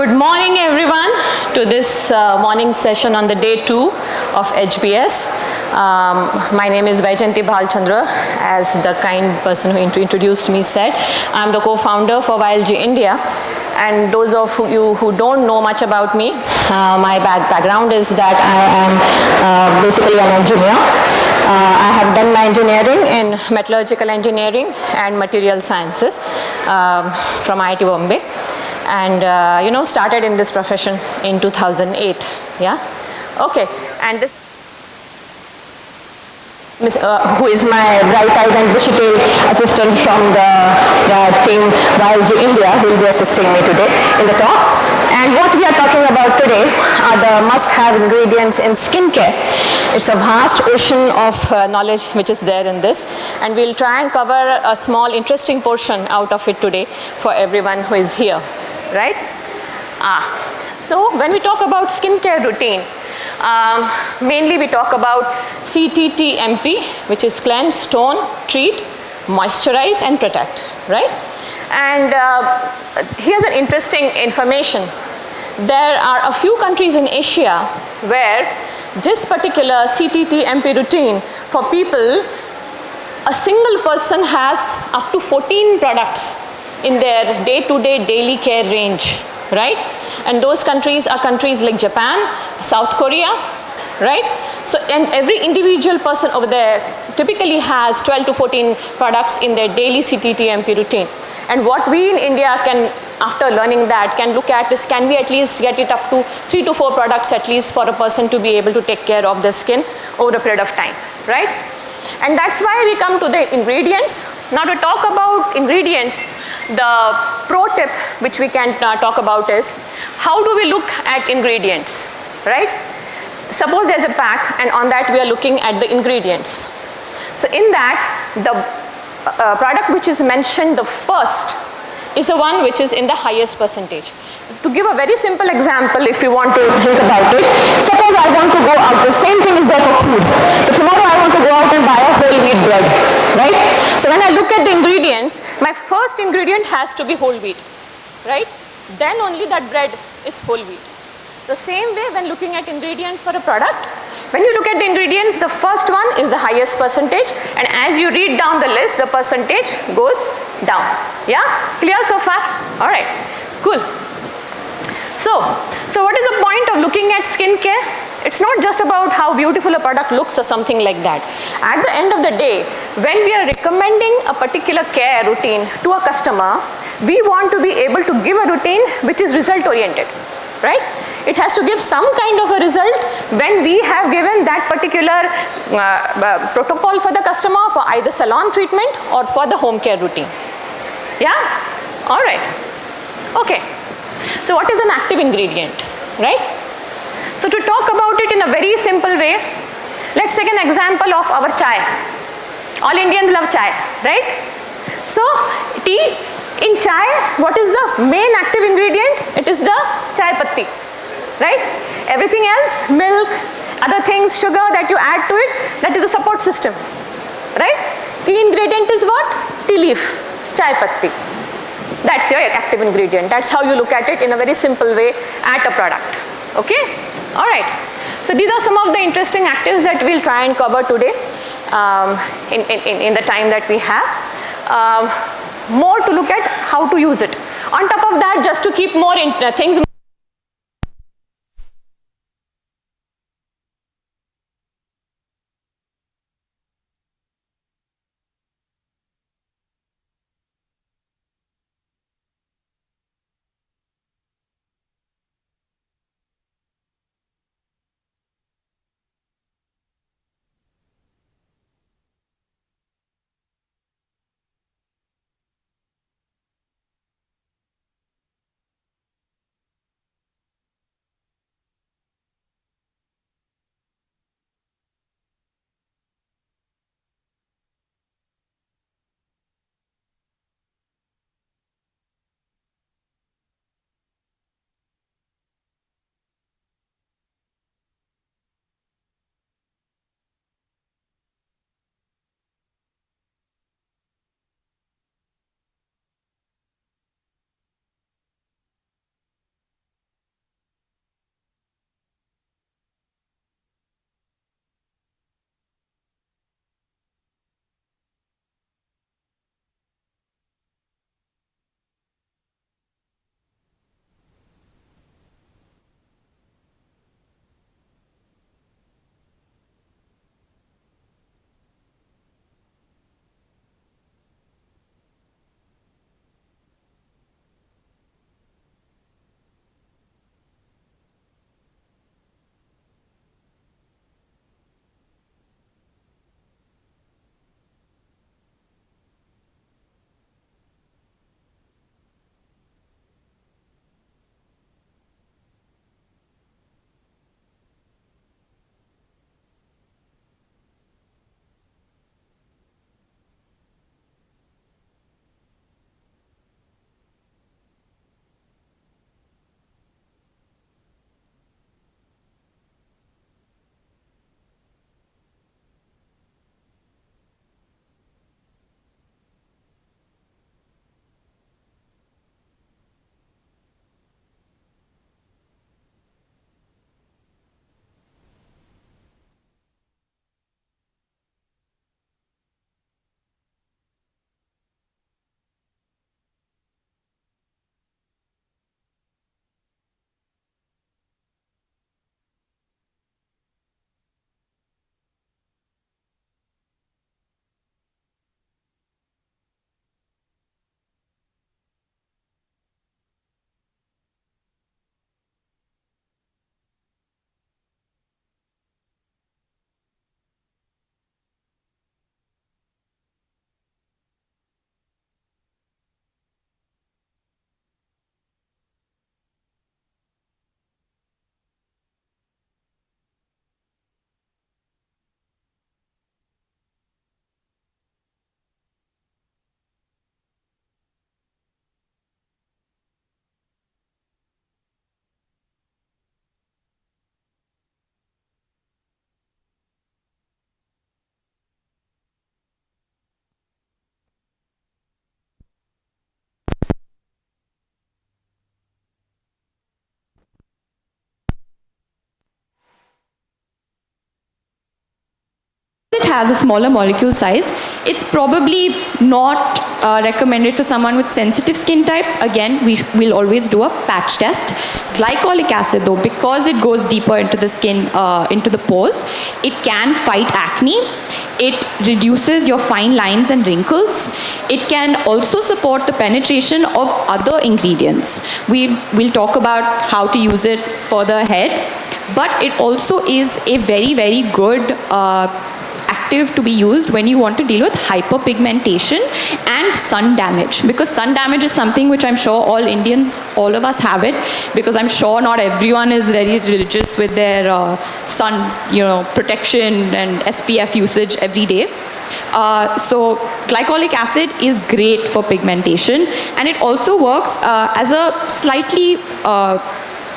Good morning everyone to this morning session on the day 2 of HBS. My name is Vaijayanti Bhalachandra, as the kind person who introduced me said. I'm the co-founder for YLG India, and those of you who don't know much about me, my background is that I am basically an engineer. I have done my engineering in metallurgical engineering and material sciences from IIT Bombay. And started in this profession in 2008. Yeah, okay. And this, who is my bright-eyed and bushy-tailed assistant from the team YLG India, who will be assisting me today in the talk. And what we are talking about today are the must-have ingredients in skincare. It's a vast ocean of knowledge which is there in this, and we'll try and cover a small, interesting portion out of it today for everyone who is here. Right? So when we talk about skincare routine, mainly we talk about CTTMP, which is cleanse, tone, treat, moisturize, and protect. Right? And here's an interesting information. There are a few countries in Asia where this particular CTTMP routine for people, a single person has up to 14 products in their day-to-day daily care range, right? And those countries are countries like Japan, South Korea, right? So, and every individual person over there typically has 12 to 14 products in their daily CTTMP routine. And what we in India can, after learning that, can look at is, can we at least get it up to 3 to 4 products at least for a person to be able to take care of their skin over a period of time, right? And that's why we come to the ingredients. Now to talk about ingredients, the pro tip which we can talk about is, how do we look at ingredients, right? Suppose there's a pack, and on that we are looking at the ingredients. So in that, the product which is mentioned the first is the one which is in the highest percentage. To give a very simple example, if you want to think about it, suppose I want to go out, the same thing is there for food. So tomorrow I want to go out and buy a whole wheat bread, right? So when I look at the ingredients, my first ingredient has to be whole wheat, right? Then only that bread is whole wheat. The same way when looking at ingredients for a product, when you look at the ingredients, the first one is the highest percentage, and as you read down the list, the percentage goes down. Yeah? Clear so far? All right. Cool. So what is the point of looking at skincare? It's not just about how beautiful a product looks or something like that. At the end of the day, when we are recommending a particular care routine to a customer, we want to be able to give a routine which is result oriented, right? It has to give some kind of a result when we have given that particular protocol for the customer for either salon treatment or for the home care routine. Yeah? All right. Okay. So what is an active ingredient, right? So to talk about it in a very simple way, let's take an example of our chai. All Indians love chai, right? So tea, in chai, what is the main active ingredient? It is the chai patti, right? Everything else, milk, other things, sugar that you add to it, that is the support system, right? Key ingredient is what? Tea leaf, chai patti. That's your active ingredient. That's how you look at it in a very simple way at a product. Okay? All right. So these are some of the interesting actives that we'll try and cover today in the time that we have. More to look at how to use it. On top of that, just to keep more things it has a smaller molecule size, it's probably not recommended for someone with sensitive skin type. Again, we will always do a patch test. Glycolic acid though, because it goes deeper into the skin, into the pores, it can fight acne. It reduces your fine lines and wrinkles. It can also support the penetration of other ingredients. We'll talk about how to use it further ahead, but it also is a very, very good active to be used when you want to deal with hyperpigmentation and sun damage, because sun damage is something which I'm sure all Indians, all of us have it, because I'm sure not everyone is very religious with their sun, protection and SPF usage every day. So glycolic acid is great for pigmentation, and it also works as a slightly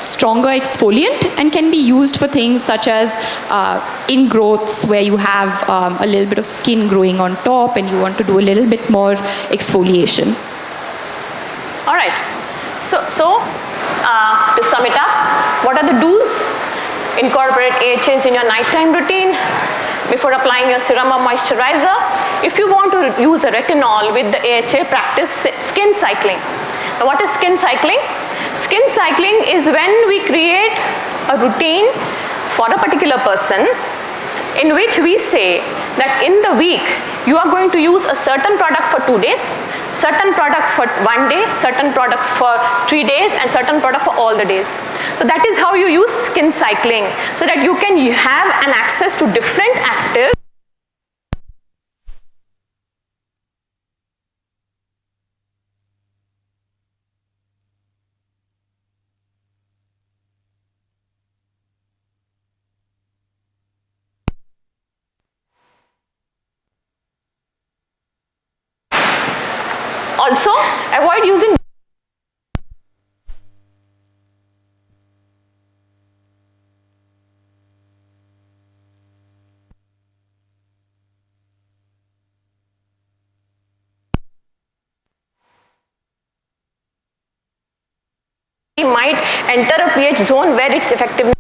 stronger exfoliant and can be used for things such as ingrowths where you have a little bit of skin growing on top and you want to do a little bit more exfoliation. All right. So to sum it up, what are the do's? Incorporate AHAs in your nighttime routine before applying your serum or moisturizer. If you want to use a retinol with the AHA, practice skin cycling. Now, what is skin cycling? Skin cycling is when we create a routine for a particular person in which we say that in the week you are going to use a certain product for 2 days, certain product for 1 day, certain product for 3 days, and certain product for all the days. So that is how you use skin cycling, so that you can have an access to different actives. Also, avoid using might enter a pH zone where its effectiveness .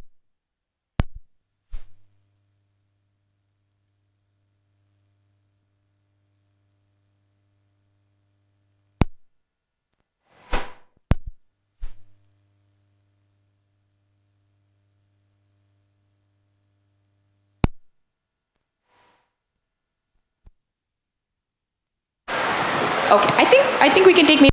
Okay, I think we can take maybe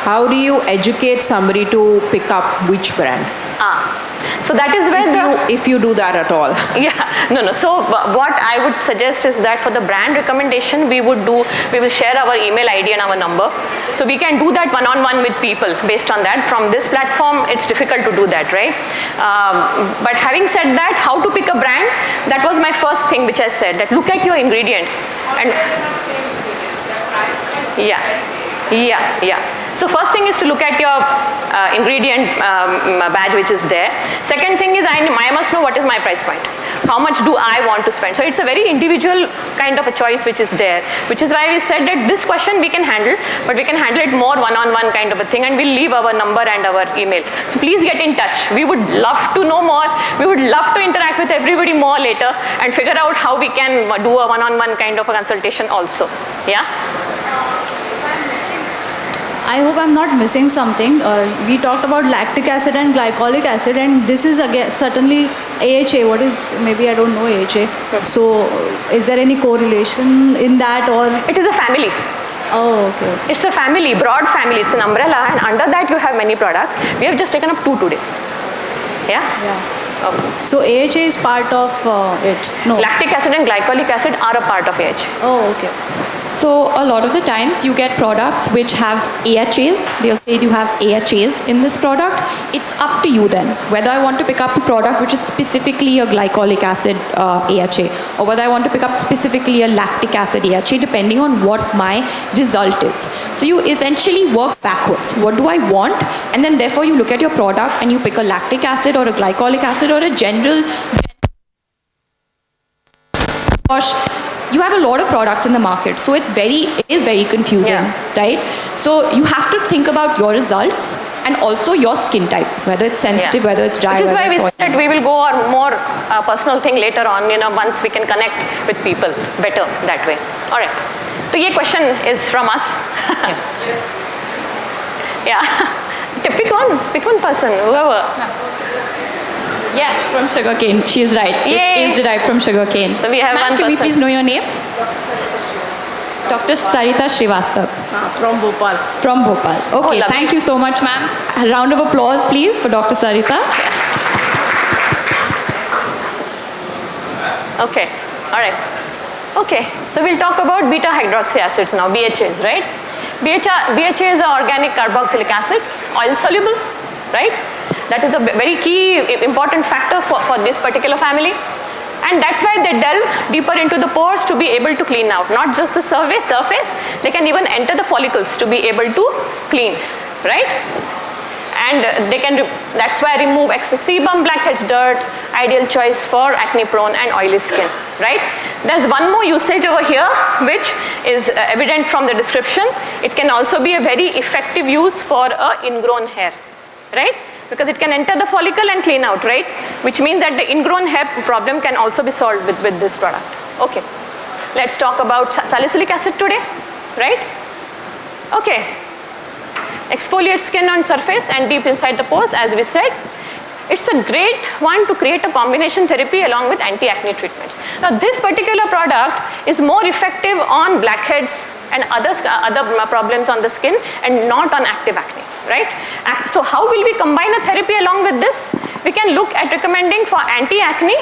how do you educate somebody to pick up which brand? So that is where if you do that at all. Yeah, no. So what I would suggest is that for the brand recommendation, we will share our email ID and our number. So we can do that one-on-one with people based on that. From this platform, it's difficult to do that, right? But having said that, how to pick a brand, that was my first thing which I said, that look at your ingredients. And yeah. So first thing is to look at your ingredient badge which is there. Second thing is I must know what is my price point. How much do I want to spend? So it's a very individual kind of a choice which is there, which is why we said that this question we can handle, but we can handle it more one-on-one kind of a thing, and we'll leave our number and our email. So please get in touch. We would love to know more. We would love to interact with everybody more later and figure out how we can do a one-on-one kind of a consultation also. Yeah? I hope I'm not missing something. We talked about lactic acid and glycolic acid, and this is again certainly AHA. What is, maybe I don't know AHA. So is there any correlation in that, or? It is a family. Oh, okay. It's a family, broad family. It's an umbrella, and under that you have many products. We have just taken up 2 today. Yeah? Yeah. Okay. So AHA is part of it? No. Lactic acid and glycolic acid are a part of AHA. Oh, okay. So a lot of the times you get products which have AHAs. They'll say you have AHAs in this product. It's up to you then whether I want to pick up a product which is specifically a glycolic acid AHA, or whether I want to pick up specifically a lactic acid AHA, depending on what my result is. So you essentially work backwards. What do I want? And then therefore you look at your product and you pick a lactic acid or a glycolic acid or a general wash. You have a lot of products in the market, so it is very confusing, right? So you have to think about your results and also your skin type, whether it's sensitive, whether it's dry. Which is why we said we will go on more personal thing later on, once we can connect with people better that way. All right. So this question is from us. Yes. Yeah. Pick one person, whoever. Yes, from sugarcane. She is right. Yay. It is derived from sugarcane. So we have one Can we person. please know your name? Dr. Sarita Srivastav. From Bhopal. From Bhopal. Okay, lovely. thank you so much, ma'am. A round of applause, please, for Dr. Sarita. Okay. All right. Okay. So we'll talk about beta hydroxy acids now, BHAs, right? BHAs are organic carboxylic acids, oil soluble, right? That is a very key important factor for this particular family. And that's why they delve deeper into the pores to be able to clean out. Not just the surface, they can even enter the follicles to be able to clean, right? And that's why remove excess sebum, blackheads, dirt, ideal choice for acne prone and oily skin, right? There's one more usage over here which is evident from the description. It can also be a very effective use for ingrown hair, right? Because it can enter the follicle and clean out, right? Which means that the ingrown hair problem can also be solved with this product. Okay, let's talk about salicylic acid today, right? Okay, exfoliate skin on surface and deep inside the pores, as we said. It's a great one to create a combination therapy along with anti-acne treatments. Now this particular product is more effective on blackheads and other problems on the skin and not on active acne, right? So how will we combine a therapy along with this? We can look at recommending for anti-acne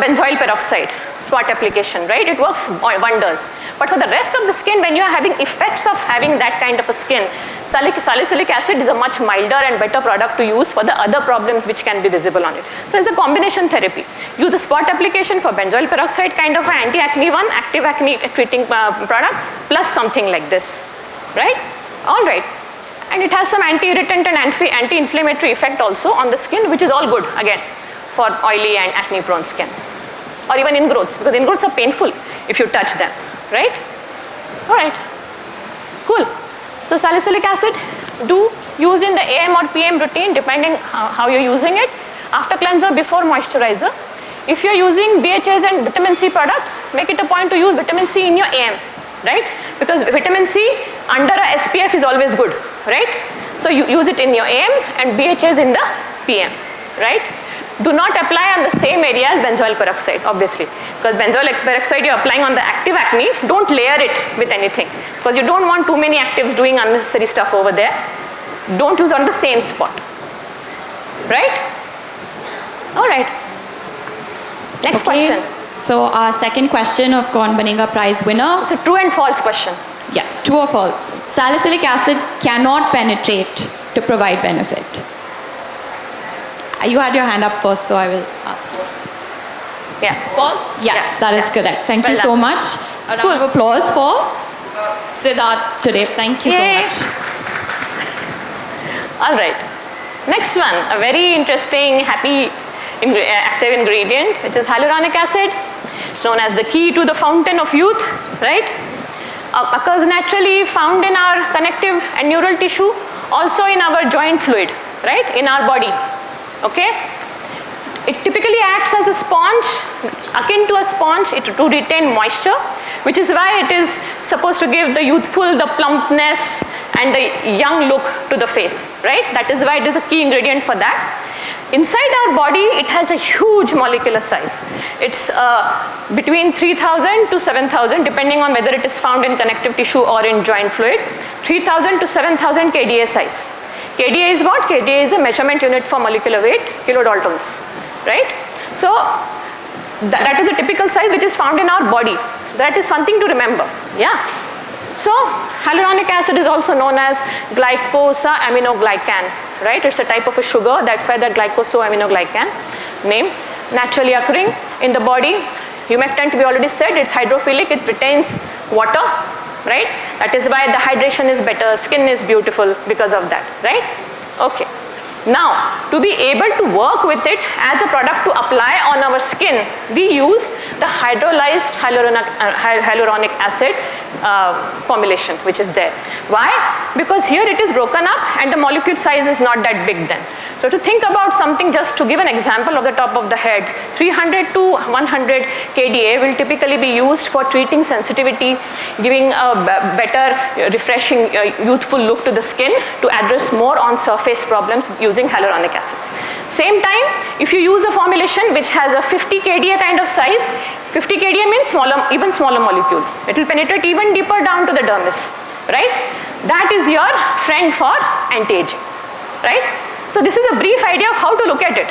benzoyl peroxide spot application, right? It works wonders. But for the rest of the skin, when you are having effects of having that kind of a skin, salicylic acid is a much milder and better product to use for the other problems which can be visible on it. So it's a combination therapy. Use a spot application for benzoyl peroxide kind of an anti-acne one, active acne treating product, plus something like this, right? All right. And it has some anti-irritant and anti-inflammatory effect also on the skin, which is all good, again, for oily and acne-prone skin. Or even ingrowths, because ingrowths are painful if you touch them, right? All right, cool. So salicylic acid, do use in the AM or PM routine, depending how you're using it. After cleanser, before moisturizer. If you're using BHAs and vitamin C products, make it a point to use vitamin C in your AM, right? Because vitamin C under a SPF is always good, right? So you use it in your AM and BHAs in the PM, right? Do not apply on the same area as benzoyl peroxide, obviously. Because benzoyl peroxide you're applying on the active acne, don't layer it with anything. Because you don't want too many actives doing unnecessary stuff over there. Don't use on the same spot, right? All right. Next question. So our second question of Kaun Banega Prize winner. It's a true and false question. Yes, true or false? Salicylic acid cannot penetrate to provide benefit. You had your hand up first, so I will ask you. Yeah. False? Yes, Yeah. that is correct. Thank you Well so done. much. A round of applause for Siddharth today. Thank you so Yay. much. All right. Next one, a very interesting, happy active ingredient, which is hyaluronic acid. It's known as the key to the fountain of youth, right? Occurs naturally, found in our connective and neural tissue, also in our joint fluid, right? In our body, okay? It typically acts as a sponge, akin to a sponge, to retain moisture, which is why it is supposed to give the youthful, the plumpness, and the young look to the face, right? That is why it is a key ingredient for that. Inside our body, it has a huge molecular size. It's between 3,000 to 7,000, depending on whether it is found in connective tissue or in joint fluid. 3,000 to 7,000 kDa size. kDa is what? kDa is a measurement unit for molecular weight, kilodaltons, right? So that is a typical size which is found in our body. That is something to remember, yeah? So hyaluronic acid is also known as glycosaminoglycan, right? It's a type of a sugar, that's why the glycosaminoglycan name. Naturally occurring in the body. Humectant, we already said, it's hydrophilic, it retains water, right? That is why the hydration is better, skin is beautiful because of that, right? Okay. Now, to be able to work with it as a product to apply on our skin, we use the hydrolyzed hyaluronic acid formulation which is there. Why? Because here it is broken up and the molecule size is not that big then. So to think about something, just to give an example of the top of the head, 300 to 100 kDa will typically be used for treating sensitivity, giving a better, refreshing, youthful look to the skin to address more on surface problems using hyaluronic acid. Same time, if you use a formulation which has a 50 kDa kind of size, 50 kDa means smaller, even smaller molecule. It will penetrate even deeper down to the dermis, right? That is your friend for anti-aging, right? So this is a brief idea of how to look at it.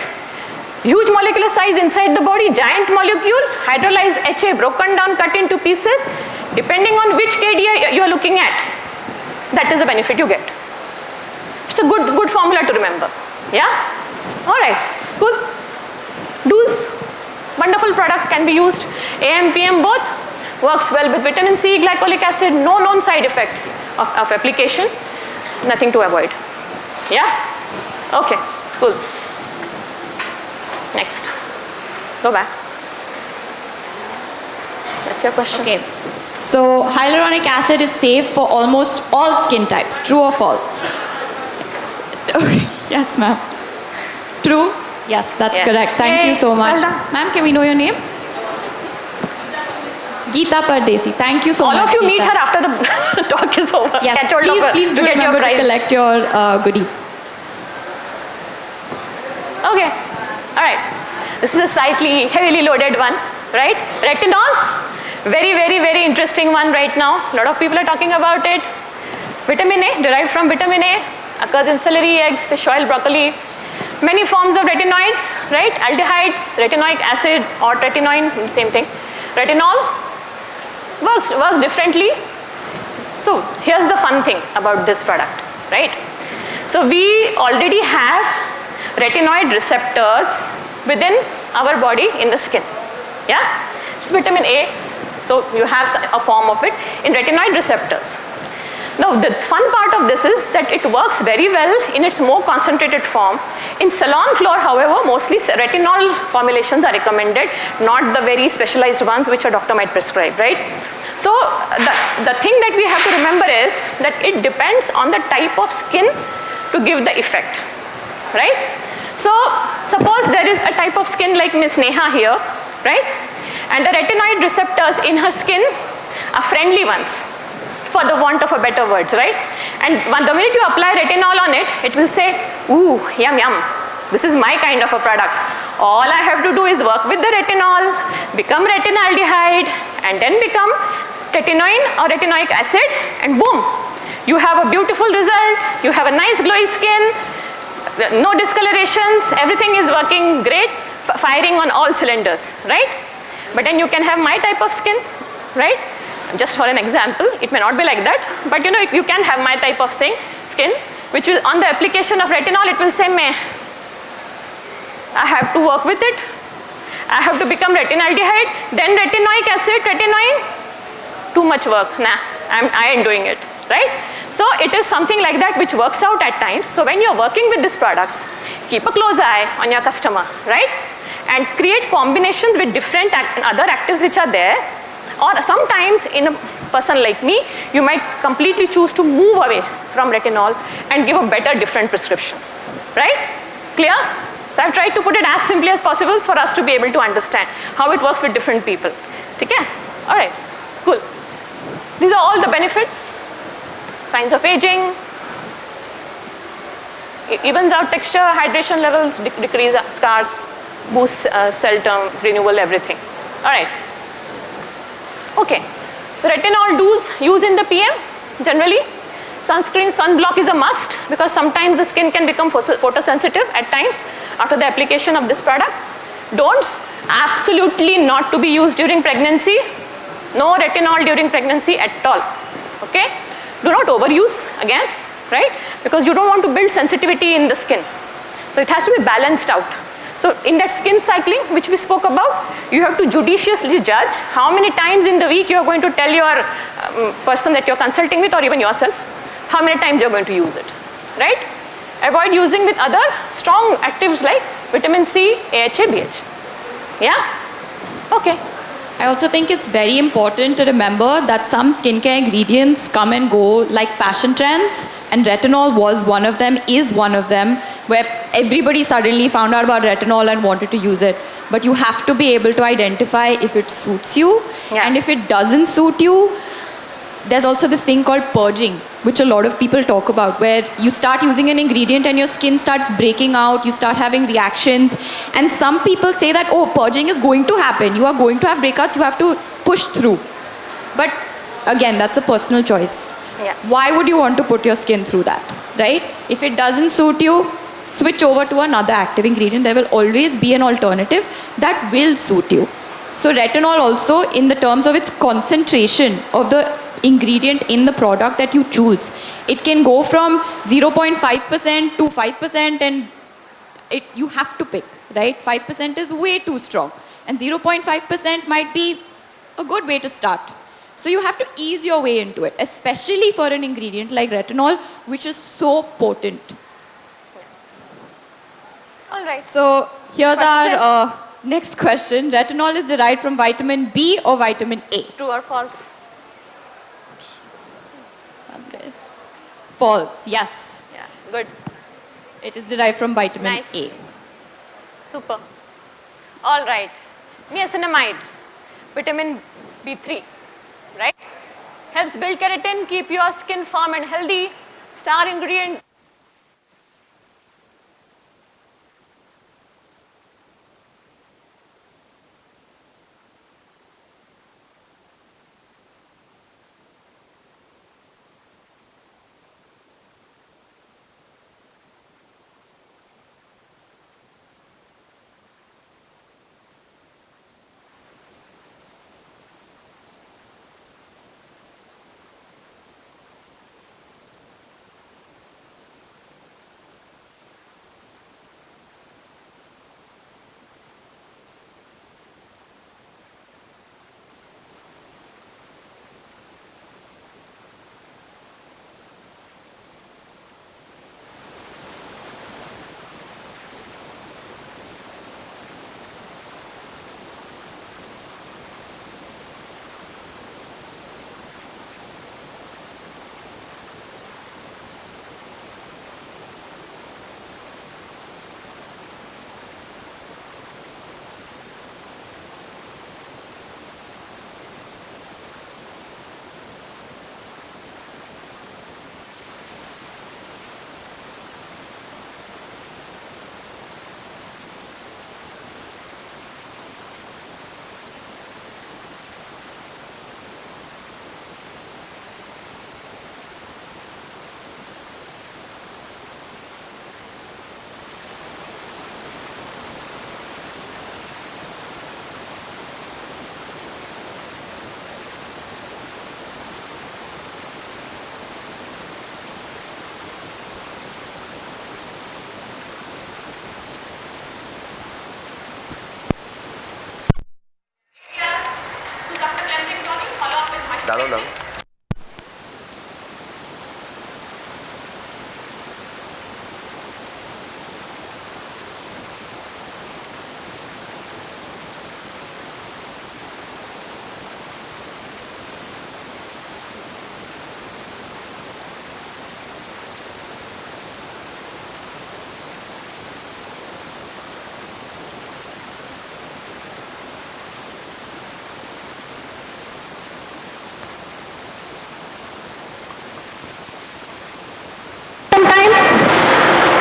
Huge molecular size inside the body, giant molecule, hydrolyzed HA broken down, cut into pieces. Depending on which kDa you are looking at, that is the benefit you get. It's a good formula to remember. Yeah? Alright, cool. Do's, wonderful product, can be used AM, PM both. Works well with vitamin C, glycolic acid, no known side effects of application. Nothing to avoid. Yeah? Okay, cool. Next. Go back. That's your question. Okay. So hyaluronic acid is safe for almost all skin types. True or false? Okay. Yes, ma'am. True? Yes, that's correct. Thank you so much. Ma'am, can we know your name? Geeta Pardesi. Thank you so much. All of you Geeta. meet her after the talk is over. Yes, please do remember to collect your goodie. Okay, all right. This is a slightly heavily loaded one, right? Retinol, very interesting one right now. A lot of people are talking about it. Vitamin A, derived from vitamin A, occurs in celery, eggs, fish oil, broccoli. Many forms of retinoids, right? Aldehydes, retinoic acid or retinoin, same thing. Retinol works differently. So here's the fun thing about this product, right? So we already have retinoid receptors within our body in the skin. Yeah? It's vitamin A, so you have a form of it in retinoid receptors. Now the fun part of this is that it works very well in its more concentrated form. In salon floor, however, mostly retinol formulations are recommended, not the very specialized ones which a doctor might prescribe, right? So the thing that we have to remember is that it depends on the type of skin to give the effect, right? So suppose there is a type of skin like Miss Neha here, right? And the retinoid receptors in her skin are friendly ones, for the want of a better words, right? And the minute you apply retinol on it, it will say, ooh, yum, yum. This is my kind of a product. All I have to do is work with the retinol, become retinaldehyde, and then become retinoin or retinoic acid, and boom, you have a beautiful result, you have a nice glowy skin, no discolorations, everything is working great, firing on all cylinders, right? But then you can have my type of skin, right? Just for an example, it may not be like that, but you know, you can have my type of skin, which will, on the application of retinol, it will say, meh, I have to work with it, I have to become retinaldehyde, then retinoic acid, retinoin, too much work, nah, I ain't doing it, right? So it is something like that which works out at times. So when you're working with these products, keep a close eye on your customer, right? And create combinations with different other actives which are there. Or sometimes in a person like me, you might completely choose to move away from retinol and give a better different prescription, right? Clear? So I've tried to put it as simply as possible for us to be able to understand how it works with different people. Okay? All right, cool. These are all the benefits. Signs of aging, evens out texture, hydration levels, decrease scars, boosts cell term, renewal, everything. All right. Okay. So retinol do's used in the PM generally. Sunscreen, sunblock is a must because sometimes the skin can become photosensitive at times after the application of this product. Don'ts, absolutely not to be used during pregnancy. No retinol during pregnancy at all. Okay? Do not overuse again, right? Because you don't want to build sensitivity in the skin. So it has to be balanced out. So in that skin cycling, which we spoke about, you have to judiciously judge how many times in the week you are going to tell your person that you're consulting with, or even yourself, how many times you're going to use it, right? Avoid using with other strong actives like vitamin C, AHA, BH. Yeah? Okay. I also think it's very important to remember that some skincare ingredients come and go like fashion trends, and retinol was one of them, is one of them, where everybody suddenly found out about retinol and wanted to use it. But you have to be able to identify if it suits you, and if it doesn't suit you, there's also this thing called purging, which a lot of people talk about, where you start using an ingredient and your skin starts breaking out, you start having reactions, and some people say that, oh, purging is going to happen, you are going to have breakouts, you have to push through. But again, that's a personal choice. Why would you want to put your skin through that, right? If it doesn't suit you, switch over to another active ingredient. There will always be an alternative that will suit you. So retinol also, in the terms of its concentration of the ingredient in the product that you choose, it can go from 0.5% to 5%, and you have to pick, right? 5% is way too strong, and 0.5% might be a good way to start. So you have to ease your way into it, especially for an ingredient like retinol, which is so potent. All right. So here's our next question. Retinol is derived from vitamin B or vitamin A? True or false? False, yes. Yeah, good. It is derived from vitamin A. Super. All right. Niacinamide, vitamin B3, right? Helps build keratin, keep your skin firm and healthy. Star ingredient. डालो ना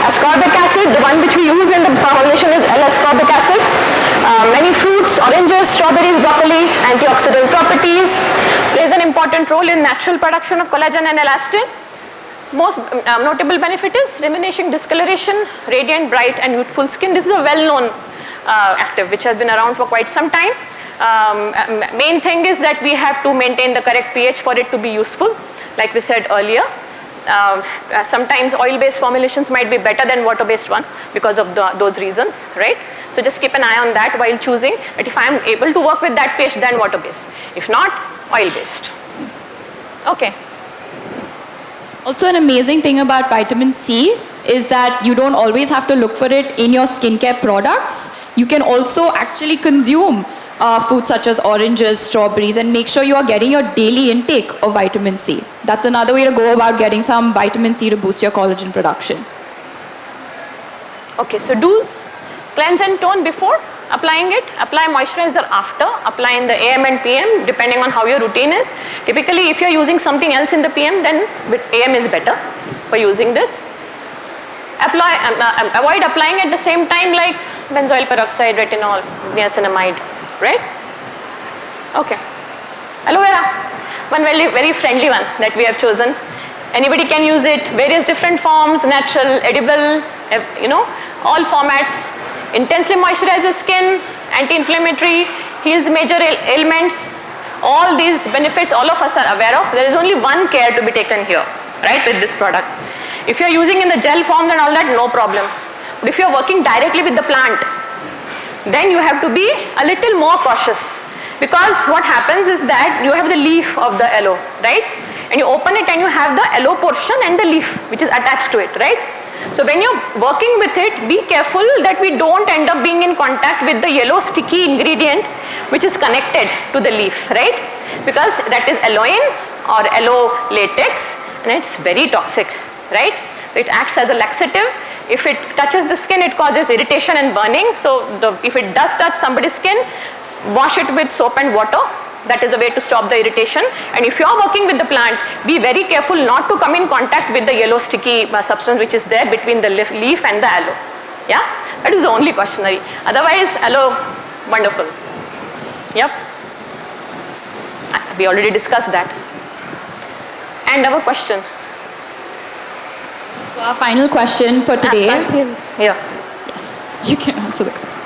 Ascorbic acid, the one which we use in the formulation is L-ascorbic acid. Many fruits, oranges, strawberries, broccoli, antioxidant properties, plays an important role in natural production of collagen and elastin. Most notable benefit is diminishing discoloration, radiant, bright and youthful skin. This is a well-known active which has been around for quite some time. Main thing is that we have to maintain the correct pH for it to be useful. like we said earlier. Sometimes oil-based formulations might be better than water-based one because of those reasons, right? So just keep an eye on that while choosing. But if I'm able to work with that paste, then water-based. If not, oil-based. Okay. Also, an amazing thing about vitamin C is that you don't always have to look for it in your skincare products. You can also actually consume foods such as oranges, strawberries, and make sure you are getting your daily intake of vitamin C. That's another way to go about getting some vitamin C to boost your collagen production. Okay, so do's, cleanse and tone before applying it, apply moisturizer after, apply in the AM and PM depending on how your routine is. Typically, if you're using something else in the PM, then AM is better for using this. Avoid applying at the same time like benzoyl peroxide, retinol, niacinamide, right? Okay. Aloe vera, one very friendly one that we have chosen. Anybody can use it, various different forms, natural, edible, all formats. Intensely moisturizes skin, anti-inflammatory, heals major ailments. All these benefits all of us are aware of. There is only one care to be taken here, right, with this product. If you're using in the gel form and all that, no problem. But if you're working directly with the plant, then you have to be a little more cautious. Because what happens is that you have the leaf of the aloe, right? And you open it and you have the aloe portion and the leaf which is attached to it, right? So when you're working with it, be careful that we don't end up being in contact with the yellow sticky ingredient which is connected to the leaf, right? Because that is aloin or aloe latex and it's very toxic, right? It acts as a laxative. If it touches the skin, it causes irritation and burning. So if it does touch somebody's skin, wash it with soap and water. That is a way to stop the irritation. And if you are working with the plant, be very careful not to come in contact with the yellow sticky substance which is there between the leaf and the aloe. Yeah, that is the only cautionary. Otherwise, aloe, wonderful. Yep. We already discussed that. And our question. So our final question for today. Yeah. Yes, you can answer the question.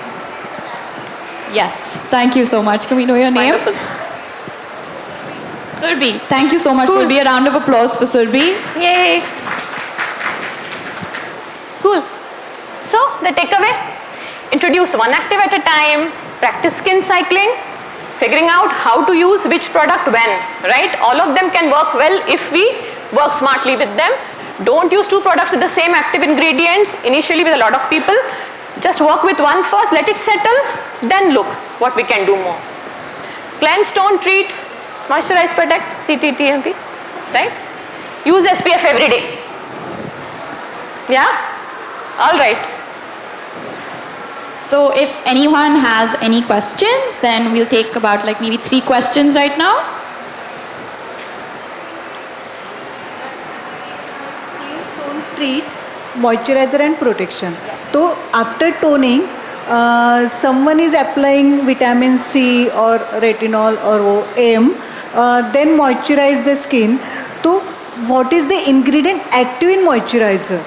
Yes, thank you so much. Can we know your name? Wonderful. Surbhi, thank you so much. Cool. Surbhi, a round of applause for Surbhi. Yay. Cool. So the takeaway, introduce one active at a time, practice skin cycling, figuring out how to use which product when, right? All of them can work well if we work smartly with them. Don't use two products with the same active ingredients initially with a lot of people. Just work with one first, let it settle, then look what we can do more. Cleanse, tone, treat, moisturize, protect, CTTMP, right? Use SPF every day. Yeah? All right. So if anyone has any questions, then we'll take about like maybe 3 questions right now. Cleanse, tone, treat, moisturizer and protection. So after toning, someone is applying vitamin C or retinol or AM, then moisturize the skin. So what is the ingredient active in moisturizer?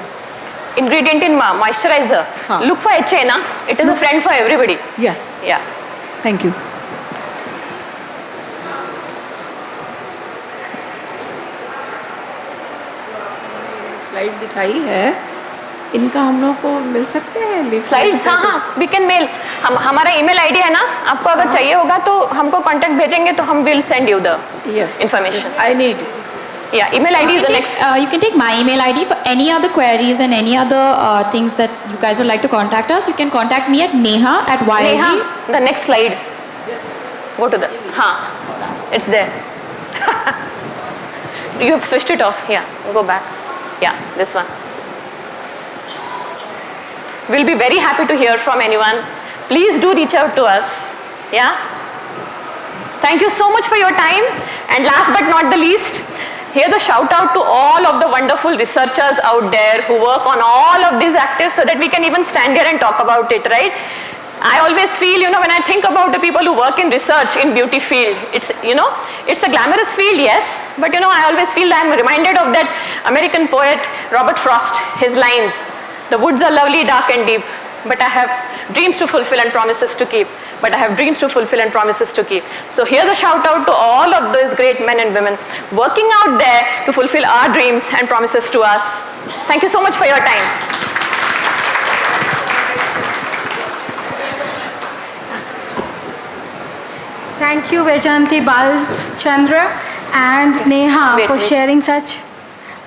Ingredient in moisturizer. Huh. Look for HA, na? It is a friend for everybody. Yes. Yeah. Thank you. Slide दिखाई है, इनका हम लोग को मिल सकते हैं slides? हाँ, we can mail. हमारा ईमेल आईडी है ना, आपको अगर चाहिए होगा तो हमको कांटेक्ट भेजेंगे तो हम will send you the information. I need. Yeah, email ID is the next. You can take my email ID for any other queries and any other things that you guys would like to contact us. You can contact me at neha@YLG. Neha, the next slide. Yes. Go to the. It's there. You have switched it off. Yeah, go back. Yeah, this one. We'll be very happy to hear from anyone. Please do reach out to us. Yeah. Thank you so much for your time. And last but not the least, here's a shout out to all of the wonderful researchers out there who work on all of these actives so that we can even stand here and talk about it, right? I always feel, when I think about the people who work in research in beauty field, it's, it's a glamorous field, yes, but I always feel that I'm reminded of that American poet Robert Frost, his lines, "The woods are lovely, dark and deep, but I have dreams to fulfill and promises to keep. But I have dreams to fulfill and promises to keep. So here's a shout out to all of those great men and women working out there to fulfill our dreams and promises to us. Thank you so much for your time. Thank you, Vaijayanti, Bhalachandra, and Neha for sharing such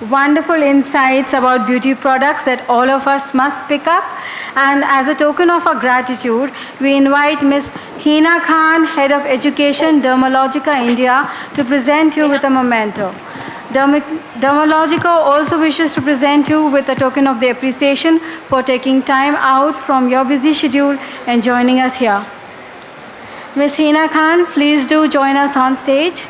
wonderful insights about beauty products that all of us must pick up. And as a token of our gratitude, we invite Ms. Hina Khan, Head of Education, Dermalogica India, to present you with a memento. Dermalogica also wishes to present you with a token of their appreciation for taking time out from your busy schedule and joining us here. Ms. Hina Khan, please do join us on stage.